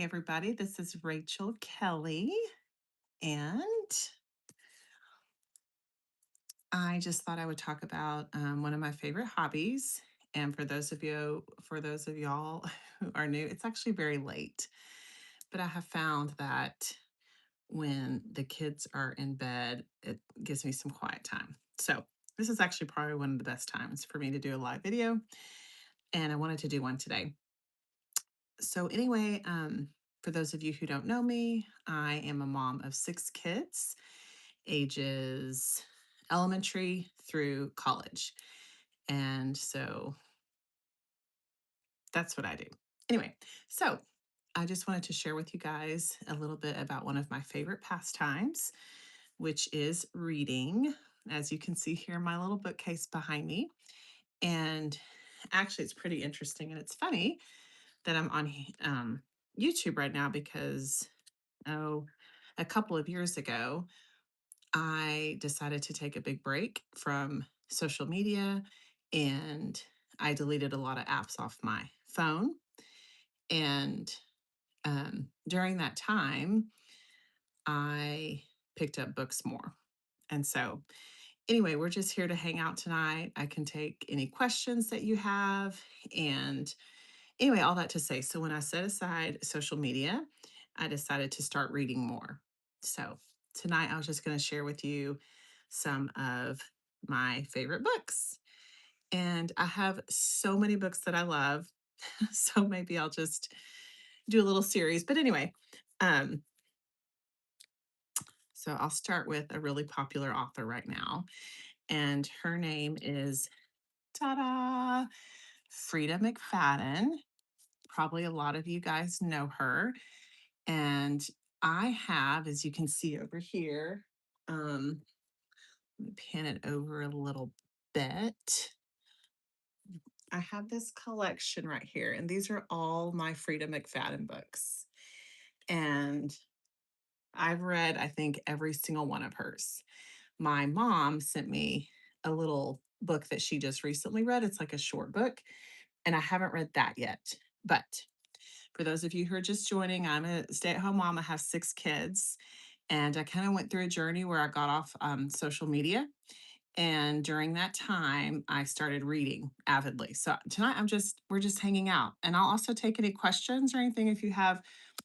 Hey, everybody, this is Rachel Kelly, and I just thought I would talk about one of my favorite hobbies. And for those of y'all who are new, it's actually very late, but I have found that when the kids are in bed, it gives me some quiet time. So, this is actually probably one of the best times for me to do a live video, and I wanted to do one today. So, anyway, for those of you who don't know me, I am a mom of six kids ages elementary through college. And so that's what I do. Anyway, so I just wanted to share with you guys a little bit about one of my favorite pastimes, which is reading. As you can see here, in my little bookcase behind me. And actually, it's pretty interesting and it's funny that I'm on YouTube right now because, oh, a couple of years ago, I decided to take a big break from social media and I deleted a lot of apps off my phone. And during that time, I picked up books more. And so, anyway, we're just here to hang out tonight. I can take any questions that you have. And anyway, all that to say, so when I set aside social media, I decided to start reading more. So tonight I was just going to share with you some of my favorite books. And I have so many books that I love. So maybe I'll just do a little series. But anyway, um, so I'll start with a really popular author right now. And her name is ta da, Frida McFadden. Probably a lot of you guys know her. And I have, as you can see over here, let me pan it over a little bit. I have this collection right here, and these are all my Frida McFadden books. And I've read, I think, every single one of hers. My mom sent me a little book that she just recently read. It's like a short book, and I haven't read that yet. But for those of you who are just joining, I'm a stay at home mom. I have six kids, and I kind of went through a journey where I got off social media. And during that time, I started reading avidly. So tonight we're just hanging out. And I'll also take any questions or anything if you have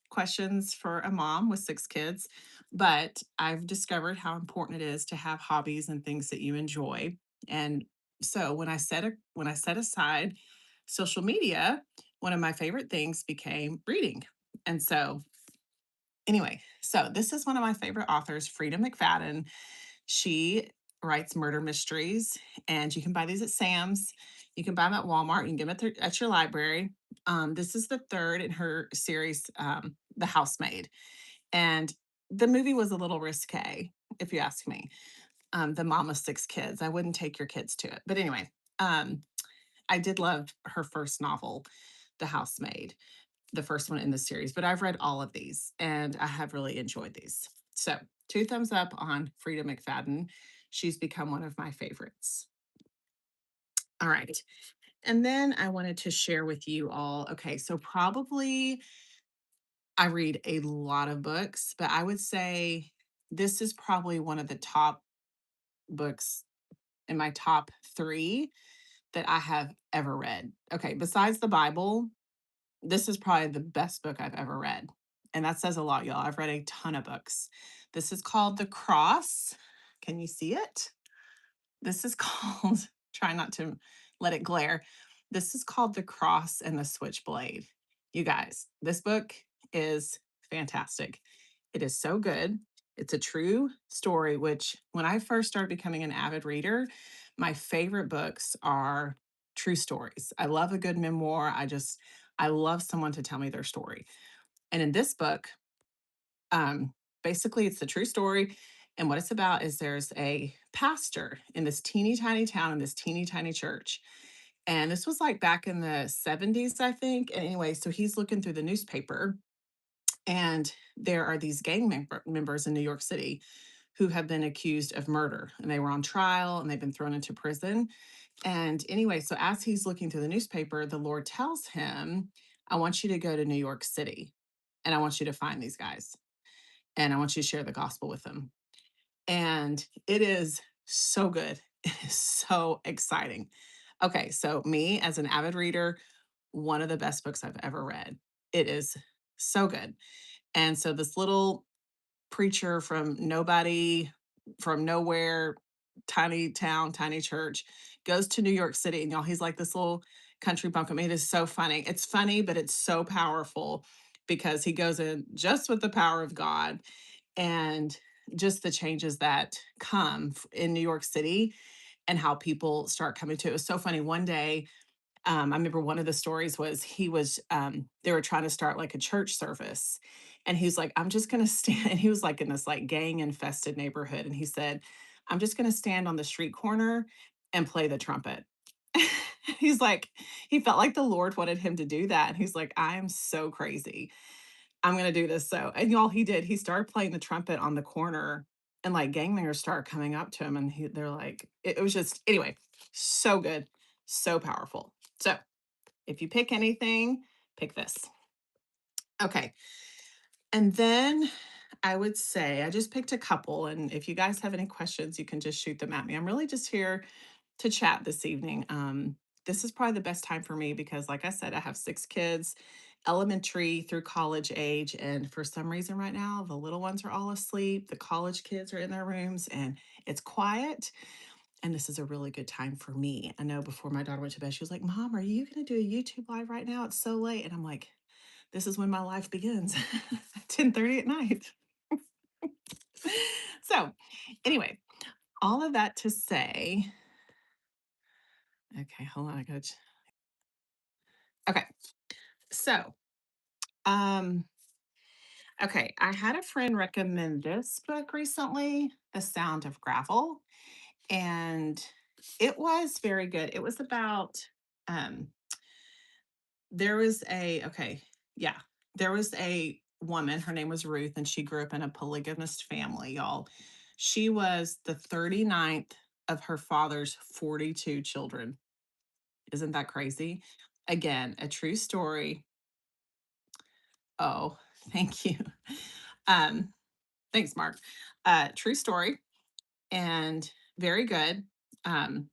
questions for a mom with six kids. But I've discovered how important it is to have hobbies and things that you enjoy. And so when I set aside social media, one of my favorite things became reading. And so anyway, so this is one of my favorite authors, Frida McFadden. She writes murder mysteries, and you can buy these at Sam's. You can buy them at Walmart. You can get them at your library. This is the third in her series, The Housemaid. And the movie was a little risque, if you ask me. The mom of six kids. I wouldn't take your kids to it. But anyway, um, I did love her first novel, The Housemaid, the first one in the series, but I've read all of these and I have really enjoyed these. So, two thumbs up on Frida McFadden. She's become one of my favorites. All right. And then I wanted to share with you all. Okay. So, probably I read a lot of books, but I would say this is probably one of the top books in my top three that I have ever read. Okay. Besides the Bible, this is probably the best book I've ever read. And that says a lot, y'all. I've read a ton of books. This is called The Cross. Can you see it? This is called, try not to let it glare. This is called The Cross and the Switchblade. You guys, this book is fantastic. It is so good. It's a true story, which when I first started becoming an avid reader, my favorite books are true stories. I love a good memoir. I love someone to tell me their story. And in this book, um, basically, it's the true story. And what it's about is there's a pastor in this teeny tiny town in this teeny tiny church. And this was like back in the 70s, I think. And anyway, so he's looking through the newspaper, and there are these members in New York City who have been accused of murder. And they were on trial and they've been thrown into prison. And anyway, so as he's looking through the newspaper, the Lord tells him, I want you to go to New York City. and I want you to find these guys, and I want you to share the gospel with them. And it is so good. It is so exciting. Okay, so me as an avid reader, one of the best books I've ever read. It is so good. And so this little preacher from nobody, from nowhere, tiny town, tiny church, goes to New York City. And y'all, he's like this little country bumpkin. It is so funny. It's funny, but it's so powerful because he goes in just with the power of God and just the changes that come in New York City and how people start coming to it. It was so funny. One day, I remember one of the stories was they were trying to start like a church service. And he's like, I'm just going to stand. And he was like in this like gang infested neighborhood. And he said, I'm just going to stand on the street corner and play the trumpet. He's like, he felt like the Lord wanted him to do that. And he's like, I am so crazy. I'm going to do this. So, and y'all, he did. He started playing the trumpet on the corner and like gang members started coming up to him and they're like, it was just, anyway, so good, so powerful. So if you pick anything, pick this. Okay. And then I would say I just picked a couple. And if you guys have any questions, you can just shoot them at me. I'm really just here to chat this evening. This is probably the best time for me because, like I said, I have 6 kids, elementary through college age. And for some reason, right now, the little ones are all asleep. The college kids are in their rooms and it's quiet. And this is a really good time for me. I know before my daughter went to bed, she was like, Mom, are you going to do a YouTube live right now? It's so late. And I'm like, this is when my life begins 10:30 at night. So, anyway, all of that to say, okay, hold on. I got okay. So, um, okay, I had a friend recommend this book recently, The Sound of Gravel, and it was very good. It was about um there was a okay, yeah. There was a woman, her name was Ruth, and she grew up in a polygamist family, y'all. She was the 39th of her father's 42 children. Isn't that crazy? Again, a true story. Oh, thank you. Um, thanks, Mark. True story and very good. Um,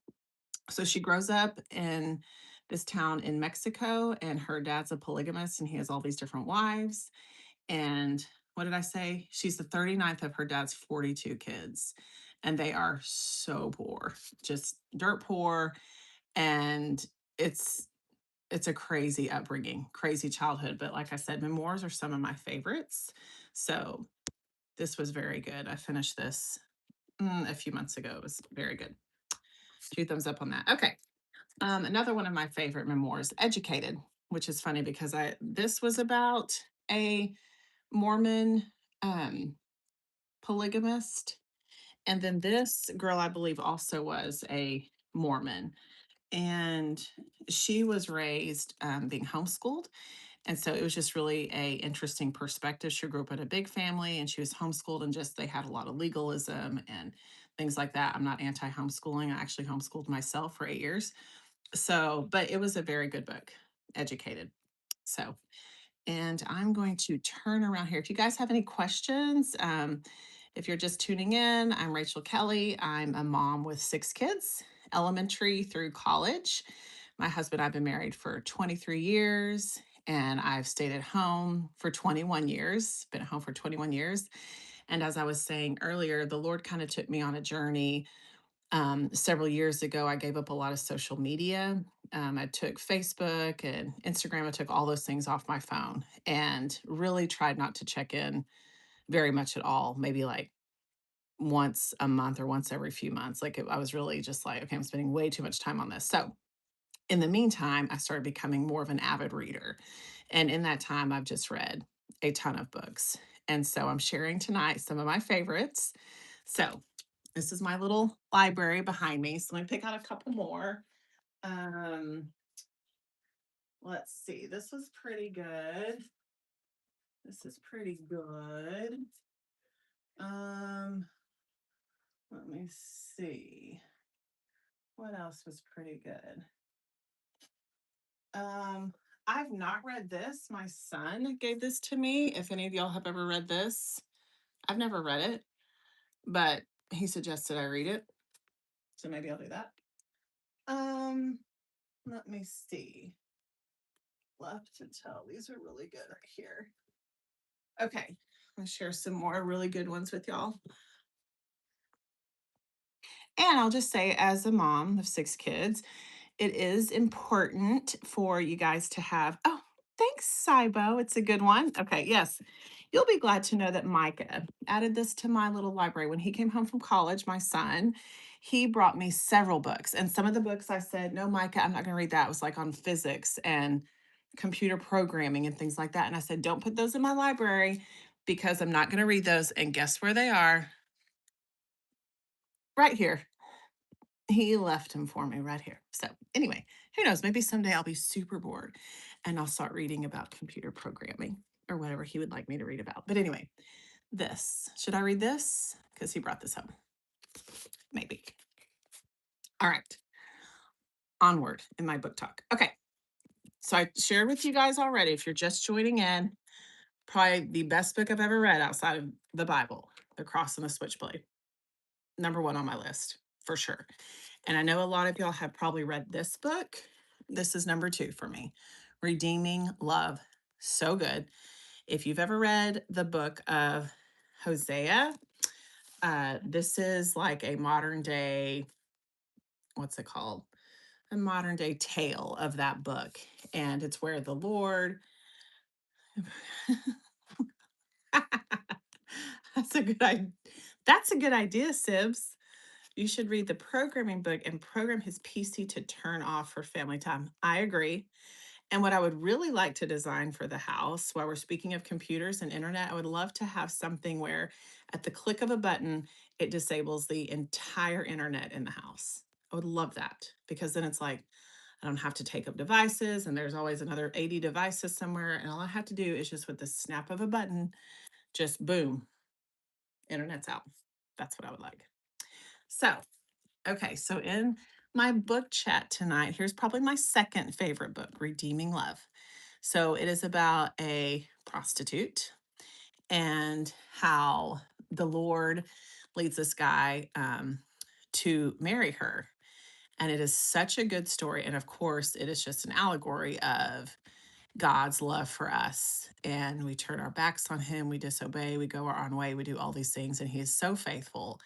so she grows up in this town in Mexico, and her dad's a polygamist, and he has all these different wives. And what did I say? She's the 39th of her dad's 42 kids, and they are so poor, just dirt poor. And it's it's a crazy upbringing, crazy childhood. But like I said, memoirs are some of my favorites. So this was very good. I finished this a few months ago. It was very good. 2 thumbs up on that. Okay. Another one of my favorite memoirs, Educated, which is funny because I this was about a Mormon um, polygamist, and then this girl, I believe, also was a Mormon, and she was raised being homeschooled, and so it was just really a interesting perspective. She grew up in a big family, and she was homeschooled, and just they had a lot of legalism and things like that. I'm not anti homeschooling. I actually homeschooled myself for 8 years. So, but it was a very good book, Educated. So, and I'm going to turn around here. If you guys have any questions, if you're just tuning in, I'm Rachel Kelly. I'm a mom with 6 kids, elementary through college. My husband and I have been married for 23 years, and I've stayed at home for 21 years, been at home for 21 years. And as I was saying earlier, the Lord kind of took me on a journey several years ago. I gave up a lot of social media. I took Facebook and Instagram. I took all those things off my phone and really tried not to check in very much at all. Maybe like once a month or once every few months. I was really just like, okay, I'm spending way too much time on this. So in the meantime, I started becoming more of an avid reader. And in that time, I've just read a ton of books. And so I'm sharing tonight some of my favorites. So this is my little library behind me. So let me pick out a couple more. Um, let's see. This was pretty good. This is pretty good. Um, let me see. What else was pretty good? Um, I've not read this. My son gave this to me. If any of y'all have ever read this, I've never read it, but he suggested I read it. So maybe I'll do that. Um, Let me see. Left to tell. These are really good right here. Okay, I'm gonna share some more really good ones with y'all. And I'll just say, as a mom of 6 kids, it is important for you guys to have. Oh, thanks, Saibo. It's a good one. Okay, yes. You'll be glad to know that Micah added this to my little library. When he came home from college, my son, he brought me several books. And some of the books I said, no, Micah, I'm not going to read that. It was like on physics and computer programming and things like that. And I said, don't put those in my library because I'm not going to read those. And guess where they are? Right here. He left him for me right here. So, anyway, who knows? Maybe someday I'll be super bored and I'll start reading about computer programming or whatever he would like me to read about. But anyway, this. Should I read this? Because he brought this home. Maybe. All right. Onward in my book talk. Okay. So I shared with you guys already, if you're just joining in, probably the best book I've ever read outside of the Bible, The Cross and the Switchblade. Number one on my list, for sure. And I know a lot of y'all have probably read this book. This is number two for me. Redeeming Love. So good. If you've ever read the book of Hosea, this is like a modern day, what's it called? A modern day tale of that book. And it's where the Lord, that's a good idea. That's a good idea, Sibs. You should read the programming book and program his PC to turn off for family time. I agree. And what I would really like to design for the house, while we're speaking of computers and internet, I would love to have something where at the click of a button, it disables the entire internet in the house. I would love that because then it's like, I don't have to take up devices and there's always another 80 devices somewhere. And all I have to do is just with the snap of a button, just boom, internet's out. That's what I would like. So, okay, so in my book chat tonight, here's probably my second favorite book, Redeeming Love. So it is about a prostitute and how the Lord leads this guy to marry her. And it is such a good story. And of course, it is just an allegory of God's love for us. And we turn our backs on him, we disobey, we go our own way, we do all these things. And he is so faithful.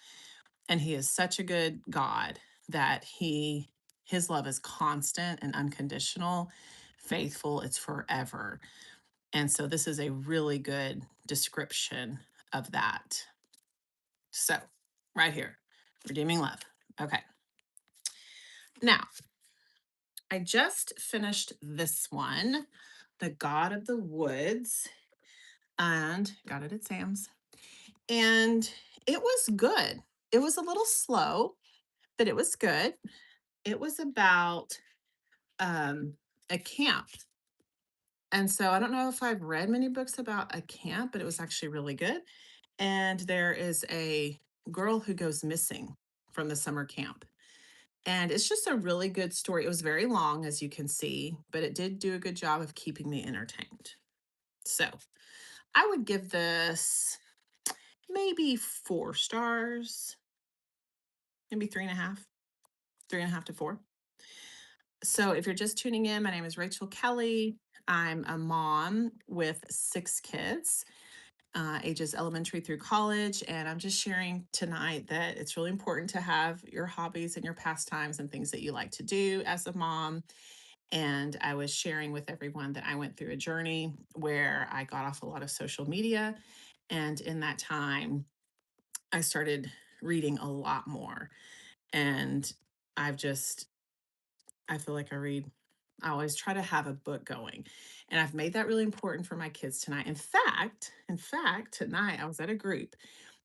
And he is such a good God that his love is constant and unconditional, faithful, it's forever. And so this is a really good description of that. So, right here, redeeming love. Okay. Now, I just finished this one, The God of the Woods, and got it at Sam's. And it was good. It was a little slow, but it was good. It was about a camp. And so I don't know if I've read many books about a camp, but it was actually really good. And there is a girl who goes missing from the summer camp. And it's just a really good story. It was very long, as you can see, but it did do a good job of keeping me entertained. So I would give this maybe 4 stars, maybe 3.5, 3.5 to 4. So if you're just tuning in, my name is Rachel Kelly. I'm a mom with 6 kids, ages elementary through college. And I'm just sharing tonight that it's really important to have your hobbies and your pastimes and things that you like to do as a mom. And I was sharing with everyone that I went through a journey where I got off a lot of social media. And in that time, I started reading a lot more. And I've just, I feel like I always try to have a book going. And I've made that really important for my kids tonight. In fact, tonight I was at a group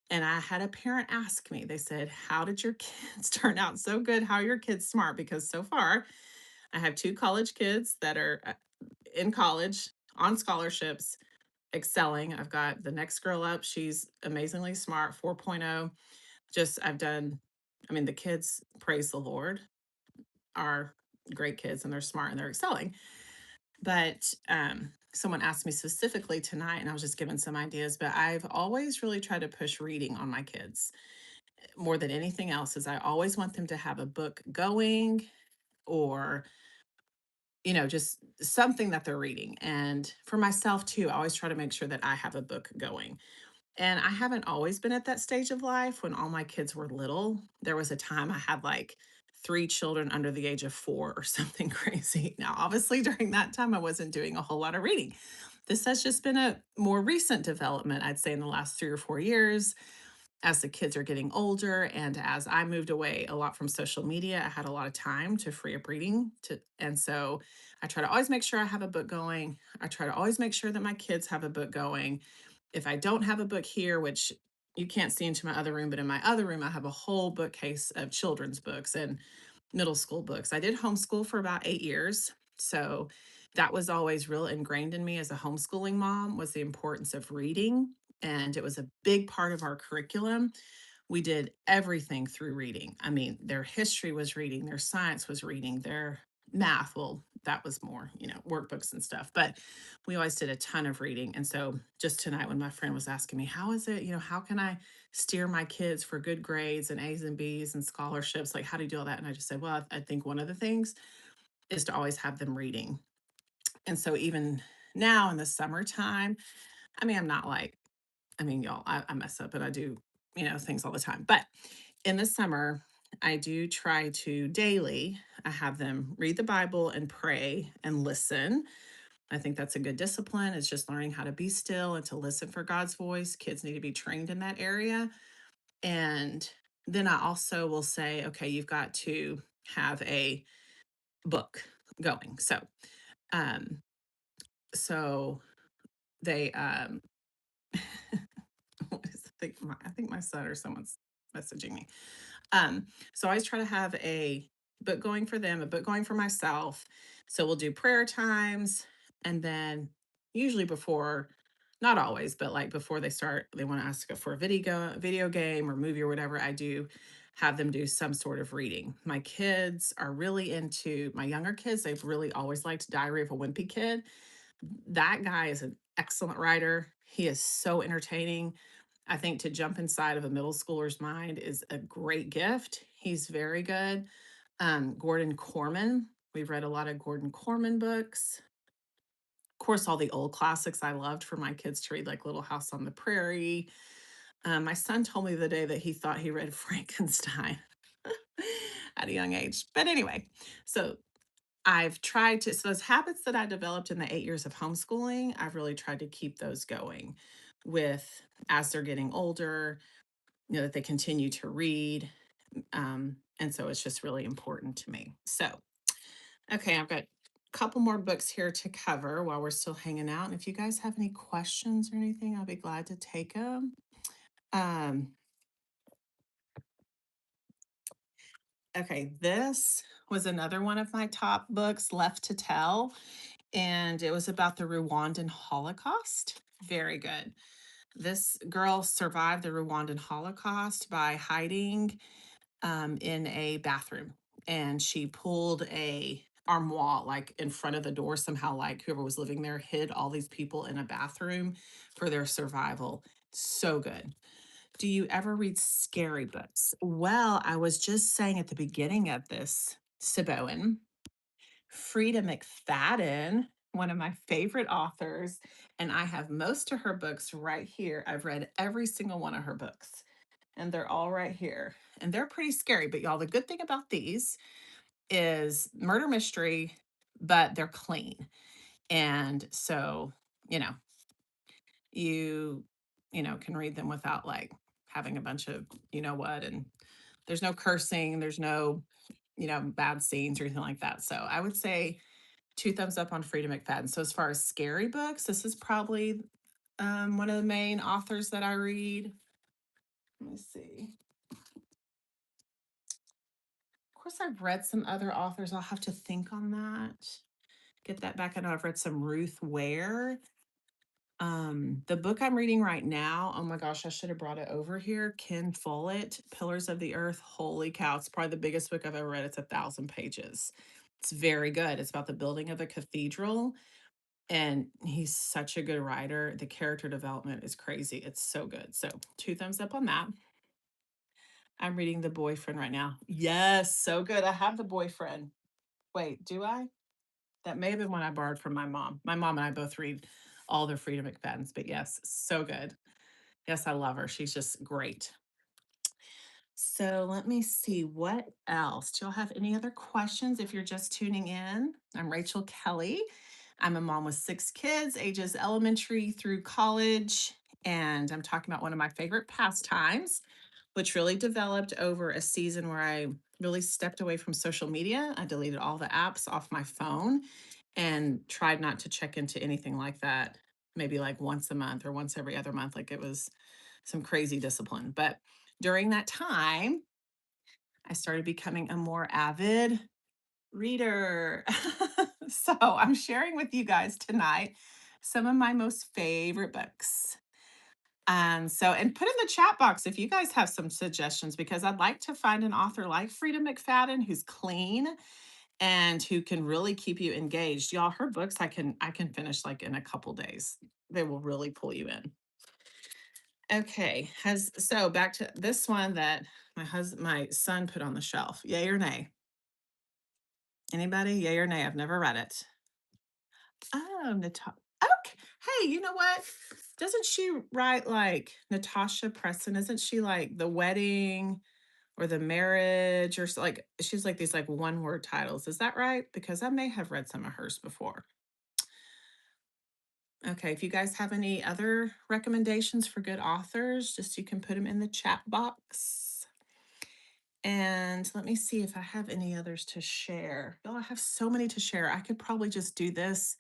and I had a parent ask me, they said, how did your kids turn out so good? How are your kids smart? Because so far, I have 2 college kids that are in college on scholarships, excelling. I've got the next girl up. She's amazingly smart, 4.0. Just, I mean, the kids, praise the Lord, are great kids and they're smart and they're excelling. But someone asked me specifically tonight, and I was just giving some ideas, but I've always really tried to push reading on my kids more than anything else, is I always want them to have a book going, or just something that they're reading. And for myself too, I always try to make sure that I have a book going. And I haven't always been at that stage of life. When all my kids were little, there was a time I had like 3 children under the age of 4 or something crazy. Now, obviously, during that time, I wasn't doing a whole lot of reading. This has just been a more recent development, I'd say, in the last 3 or 4 years, as the kids are getting older and as I moved away a lot from social media. I had a lot of time to free up reading to, and so I try to always make sure I have a book going. I try to always make sure that my kids have a book going. If I don't have a book here, which you can't see into my other room, but in my other room I have a whole bookcase of children's books and middle school books. I did homeschool for about 8 years. So that was always real ingrained in me as a homeschooling mom, was the importance of reading, and it was a big part of our curriculum. We did everything through reading. I mean, their history was reading, their science was reading, their math, well, that was more, workbooks and stuff. But we always did a ton of reading. And so just tonight, when my friend was asking me, how is it, how can I steer my kids for good grades and A's and B's and scholarships? Like, how do you do all that? And I just said, well, I think one of the things is to always have them reading. And so even now in the summertime, I mean, I'm not like, I mean, y'all, I mess up and I do, things all the time. But in the summer, I do try to daily, I have them read the Bible and pray and listen. I think that's a good discipline. It's just learning how to be still and to listen for God's voice. Kids need to be trained in that area. And then I also will say, okay, you've got to have a book going. Um, so they what is I think my son or someone's messaging me. So I always try to have a book going for them, a book going for myself. So we'll do prayer times, and then usually before, not always, but like before they start, they want to ask for a video game or movie or whatever. I do have them do some sort of reading. My kids are really into my younger kids. They've really always liked Diary of a Wimpy Kid. That guy is an excellent writer. He is so entertaining. I think to jump inside of a middle schooler's mind is a great gift. He's very good. Gordon Corman. We've read a lot of Gordon Corman books. Of course, all the old classics I loved for my kids to read, like Little House on the Prairie. My son told me the day that he thought he read Frankenstein at a young age. But anyway, so I've tried to, so those habits that I developed in the 8 years of homeschooling, I've really tried to keep those going with, as they're getting older, that they continue to read. And so it's just really important to me. So, okay, I've got a couple more books here to cover while we're still hanging out. And if you guys have any questions or anything, I'll be glad to take them. Um, okay, this was another one of my top books, Left to Tell, and it was about the Rwandan Holocaust. Very good. This girl survived the Rwandan Holocaust by hiding in a bathroom, and she pulled a armoire like in front of the door somehow, like whoever was living there hid all these people in a bathroom for their survival. So good. Do you ever read scary books? Well, I was just saying at the beginning of this, Saboen, Frida McFadden, one of my favorite authors, and I have most of her books right here. I've read every single one of her books, and they're all right here. And they're pretty scary, but y'all, the good thing about these is murder mystery, but they're clean. And so, you know, you, can read them without like having a bunch of, what, and there's no cursing, there's no, bad scenes or anything like that. So I would say 2 thumbs up on Frida McFadden. So as far as scary books, this is probably one of the main authors that I read. Let me see. Of course, I've read some other authors. I'll have to think on that. Get that back. I know I've read some Ruth Ware. The book I'm reading right now, oh my gosh, I should have brought it over here. Ken Follett, Pillars of the Earth. Holy cow, it's probably the biggest book I've ever read. It's 1,000 pages. It's very good. It's about the building of a cathedral, and he's such a good writer. The character development is crazy. It's so good. So, 2 thumbs up on that. I'm reading The Boyfriend right now. Yes, so good. I have The Boyfriend. Wait, do I? That may have been one I borrowed from my mom. My mom and I both read all the Frida McFaddens, but yes, so good. Yes, I love her. She's just great. So let me see what else. Do y'all have any other questions if you're just tuning in? I'm Rachel Kelly. I'm a mom with 6 kids, ages elementary through college. And I'm talking about one of my favorite pastimes, which really developed over a season where I really stepped away from social media. I deleted all the apps off my phone and tried not to check into anything like that, maybe like once a month or once every other month. Like it was some crazy discipline. But during that time, I started becoming a more avid reader. So I'm sharing with you guys tonight some of my most favorite books. And put in the chat box if you guys have some suggestions because I'd like to find an author like Frida McFadden who's clean and who can really keep you engaged. Y'all, her books I can finish like in a couple days. They will really pull you in. Okay, has so back to this one that my son put on the shelf. Yay or nay? Anybody? Yay or nay? I've never read it. Oh, Natasha. Okay. Hey, you know what? Doesn't she write like Natasha Preston? Isn't she like the wedding or the marriage or like she's like these like one word titles? Is that right? Because I may have read some of hers before. Okay, if you guys have any other recommendations for good authors, just you can put them in the chat box. And let me see if I have any others to share. Y'all, I have so many to share. I could probably just do this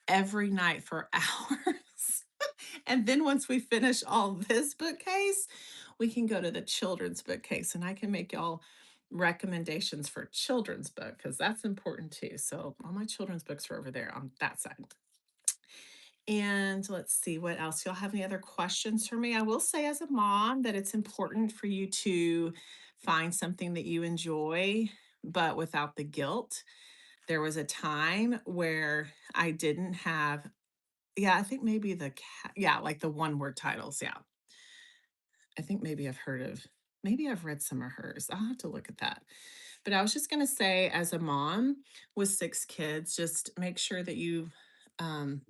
every night for hours. And then once we finish all this bookcase, we can go to the children's bookcase and I can make y'all recommendations for children's book because that's important too. So all my children's books are over there on that side. And let's see what else. Y'all have any other questions for me? I will say, as a mom, that it's important for you to find something that you enjoy, but without the guilt. There was a time where I didn't have, yeah, I think maybe yeah, like the one word titles. Yeah. I think maybe I've heard of, maybe I've read some of hers. I'll have to look at that. But I was just going to say, as a mom with 6 kids, just make sure that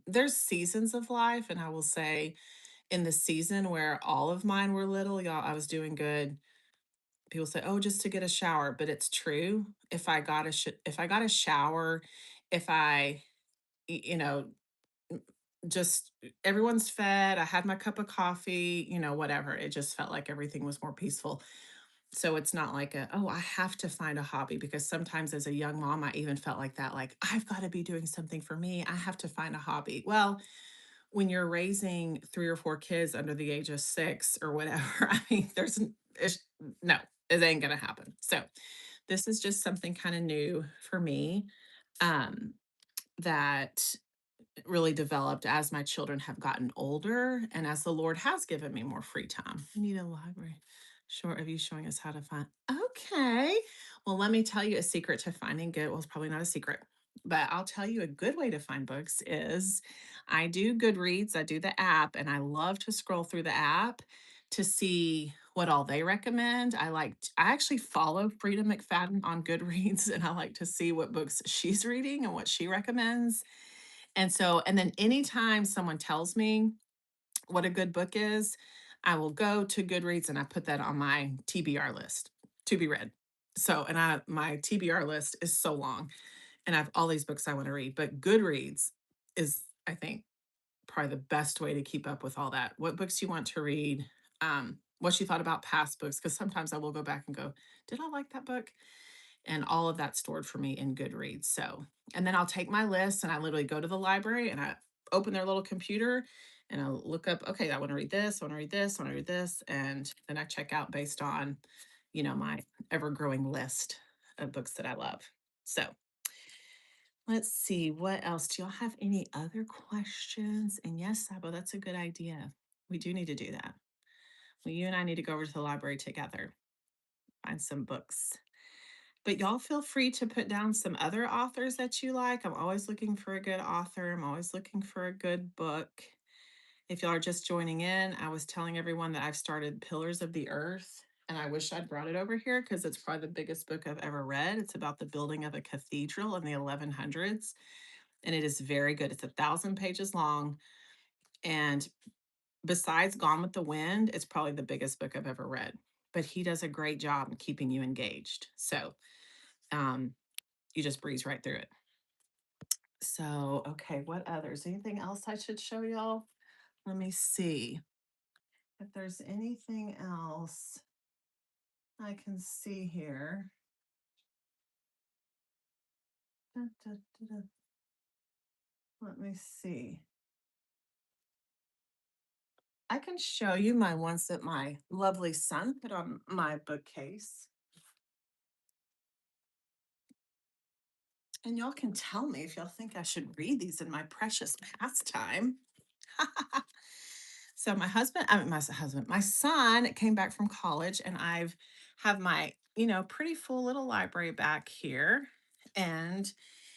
there's seasons of life. And I will say, in the season where all of mine were little, y'all, I was doing good. People say, "Oh, just to get a shower," but it's true. If I got a shower, if I, you know, just everyone's fed, I had my cup of coffee, whatever. It just felt like everything was more peaceful. So it's not like oh, I have to find a hobby because sometimes as a young mom, I even felt like that, like I've got to be doing something for me. I have to find a hobby. Well, when you're raising 3 or 4 kids under the age of 6 or whatever, I mean, no, it ain't gonna happen. So this is just something kind of new for me um, that really developed as my children have gotten older and as the Lord has given me more free time. I need a library. Short of you showing us how to find. Okay. Well, let me tell you a secret to finding good. Well, it's probably not a secret, but I'll tell you a good way to find books is I do Goodreads, I do the app, and I love to scroll through the app to see what all they recommend. I actually follow Frida McFadden on Goodreads and I like to see what books she's reading and what she recommends. And then anytime someone tells me what a good book is, I will go to Goodreads and I put that on my TBR list to be read. So, and my TBR list is so long and I have all these books I want to read, but Goodreads is, I think, probably the best way to keep up with all that. What books you want to read, what you thought about past books, because sometimes I will go back and go, did I like that book? And all of that stored for me in Goodreads. So, and then I'll take my list and I literally go to the library and I open their little computer and I'll look up, okay, I want to read this, I want to read this, I want to read this. And then I check out based on, my ever growing list of books that I love. So let's see, what else? Do y'all have any other questions? And yes, Sabo, that's a good idea. We do need to do that. Well, you and I need to go over to the library together, find some books. But y'all feel free to put down some other authors that you like. I'm always looking for a good author. I'm always looking for a good book. If y'all are just joining in, I was telling everyone that I've started Pillars of the Earth, and I wish I'd brought it over here because it's probably the biggest book I've ever read. It's about the building of a cathedral in the 1100s, and it is very good. It's 1,000 pages long, and besides Gone with the Wind, it's probably the biggest book I've ever read. But he does a great job in keeping you engaged. So um, you just breeze right through it. So, okay, what others? Anything else I should show y'all? Let me see if there's anything else I can see here. Da, da, da, da. Let me see. I can show you my ones that my lovely son put on my bookcase. And y'all can tell me if y'all think I should read these in my precious pastime. So my son came back from college, and I've have my, pretty full little library back here. And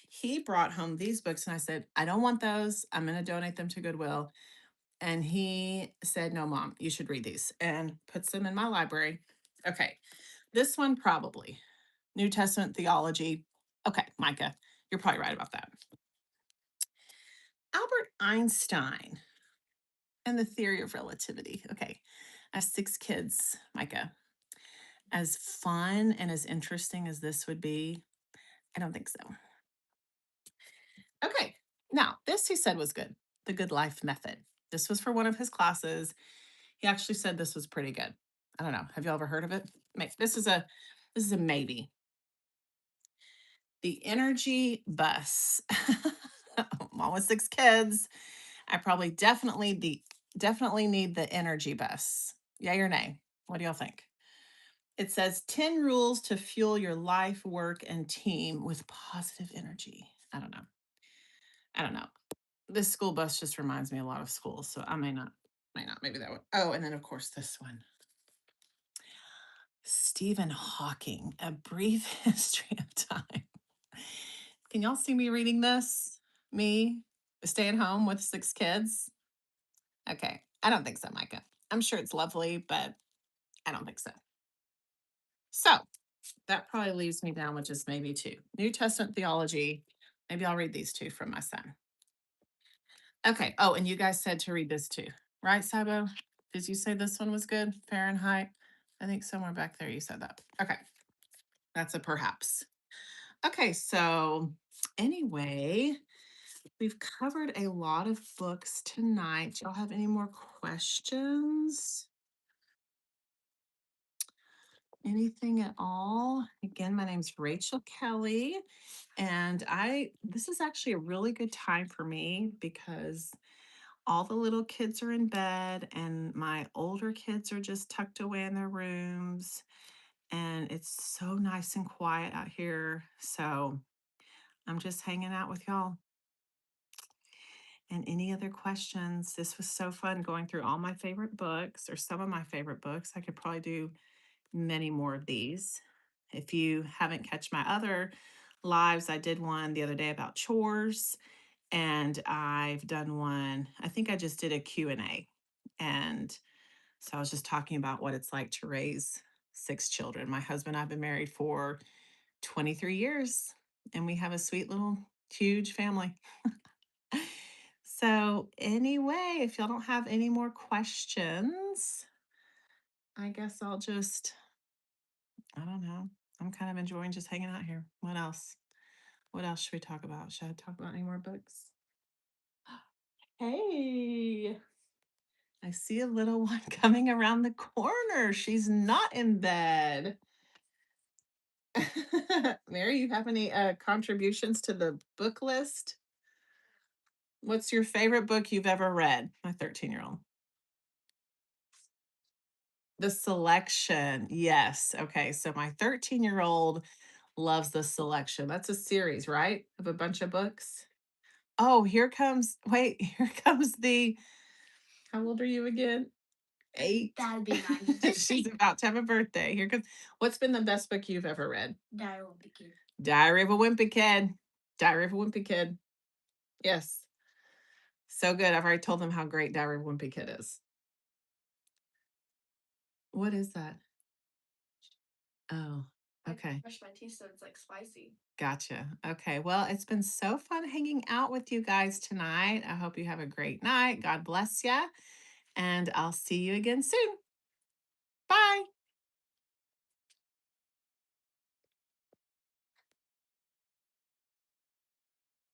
he brought home these books, and I said, I don't want those. I'm going to donate them to Goodwill. And he said, no, mom, you should read these, and puts them in my library. Okay. This one, probably New Testament theology. Okay, Micah, you're probably right about that. Albert Einstein and the theory of relativity. Okay. I have 6 kids, Micah. As fun and as interesting as this would be, I don't think so. Okay. Now, this he said was good. The Good Life Method. This was for one of his classes. He actually said this was pretty good. I don't know. Have you ever heard of it? This is a maybe. The energy bus. Mom with 6 kids. I probably definitely need the energy bus. Yay or nay? What do y'all think? It says 10 rules to fuel your life, work, and team with positive energy. I don't know. I don't know. This school bus just reminds me a lot of school, so I may not. Maybe that one. Oh, and then of course this one. Stephen Hawking, A Brief History of Time. Can y'all see me reading this? Me staying home with 6 kids? Okay. I don't think so, Micah. I'm sure it's lovely, but I don't think so. So that probably leaves me down with just maybe 2. New Testament theology. Maybe I'll read these 2 from my son. Okay. Oh, and you guys said to read this too, right, Sabo? Did you say this one was good? Fahrenheit? I think somewhere back there you said that. Okay. That's a perhaps. Okay. So, anyway, we've covered a lot of books tonight. Y'all have any more questions? Anything at all? Again, my name's Rachel Kelly, and this is actually a really good time for me because all the little kids are in bed and my older kids are just tucked away in their rooms, and it's so nice and quiet out here. So I'm just hanging out with y'all. And any other questions? This was so fun going through all my favorite books, or some of my favorite books. I could probably do many more of these. If you haven't catch my other lives, I did one the other day about chores, and I've done one, I think I just did a Q&A. And so I was just talking about what it's like to raise 6 children. My husband and I have been married for 23 years, and we have a sweet little huge family. So anyway, if y'all don't have any more questions, I guess I don't know. I'm kind of enjoying just hanging out here. What else? What else should we talk about? Should I talk about any more books? Hey, I see a little one coming around the corner. She's not in bed. Mary, you have any contributions to the book list? What's your favorite book you've ever read? My 13-year-old. The Selection. Yes. Okay. So my 13-year-old loves The Selection. That's a series, right? Of a bunch of books. Oh, here comes, wait, here comes how old are you again? 8. That'd be nice. She's about to have a birthday. Here comes what's been the best book you've ever read? That would be good. Diary of a Wimpy Kid. Diary of a Wimpy Kid. Yes. So good. I've already told them how great Diary of a Wimpy Kid is. What is that? Oh, I okay. brush my teeth so it's like spicy. Gotcha. Okay. Well, it's been so fun hanging out with you guys tonight. I hope you have a great night. God bless you. And I'll see you again soon.